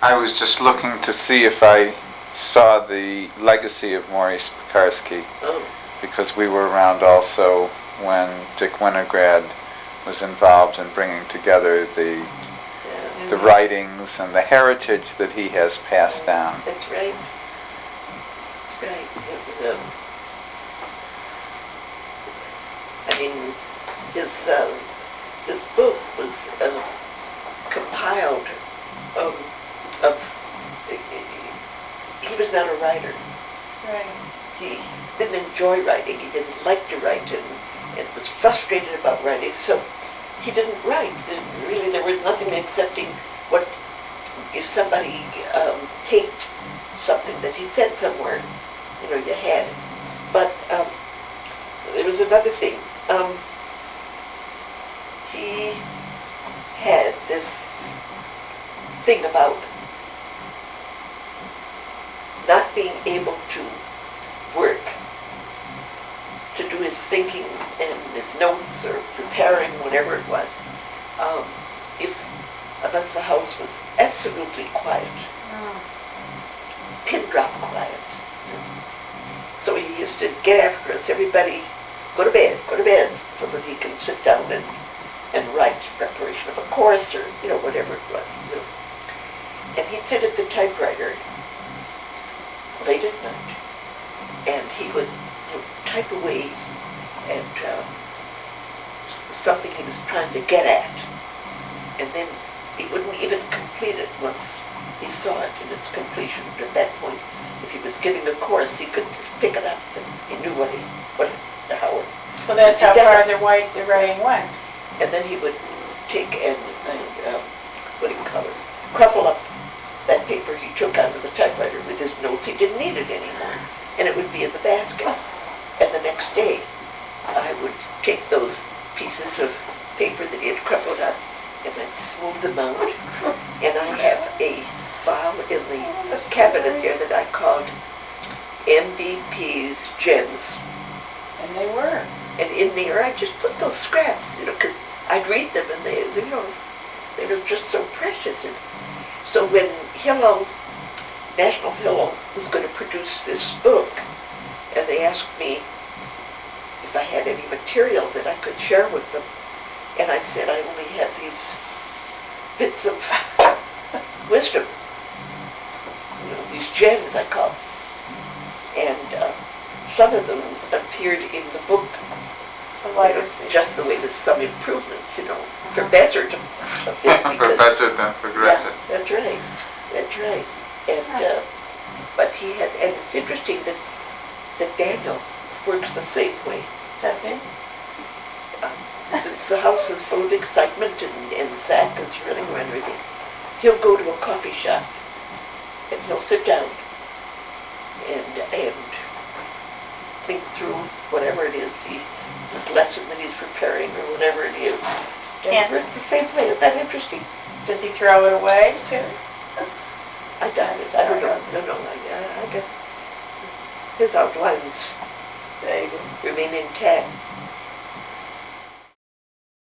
I was just looking to see if I saw the legacy of Maurice Pekarsky, because we were around also when Dick Winograd was involved in bringing together the writings and the heritage that he has passed down. That's right. That's right. I mean, his book was compiled of. He was not a writer. Right. He didn't enjoy writing. He didn't like to write, and was frustrated about writing. So he didn't write. Really, there was nothing excepting what if somebody taped something that he said somewhere. You know, you had it. But there was another thing. He had this thing about not being able to work, to do his thinking and his notes or preparing, whatever it was, unless the house was absolutely quiet, pin drop quiet. So he used to get after us, everybody, go to bed, so that he can sit down and write preparation of a course or, you know, whatever it was. You know. And he'd sit at the typewriter late at night, and he would type away at something he was trying to get at, and then he wouldn't even complete it once he saw it in its completion. At that point, if he was giving a course, he could pick it up, and he knew how it. Well, that's how far the writing went. And then he would take and what do you call it? Crumple up that paper he took out of the typewriter with his notes. He didn't need it anymore, and it would be in the basket. And the next day, I would take those pieces of paper that he had crumpled up, and I'd smooth them out. And I have a file in the cabinet there that I called MVP's Gems. And they were. And in there, I just put those scraps, you know, because I'd read them, and they were just so precious. And so when National Hillo was going to produce this book, and they asked me if I had any material that I could share with them, and I said I only have these bits of wisdom, you know, these gems I call them. And some of them appeared in the book, just the way there's some improvements, you know, for better to for better than progressive. Yeah, that's right. And but he had, and it's interesting that Daniel works the same way. Does he? Since the house is full of excitement and Zach is running around everything, he'll go to a coffee shop and he'll sit down and think through whatever it is, the lesson that he's preparing or whatever it is. And it's the same way. Is that interesting? Does he throw it away too? I doubt it. I don't know. No. I guess his outlines remain intact.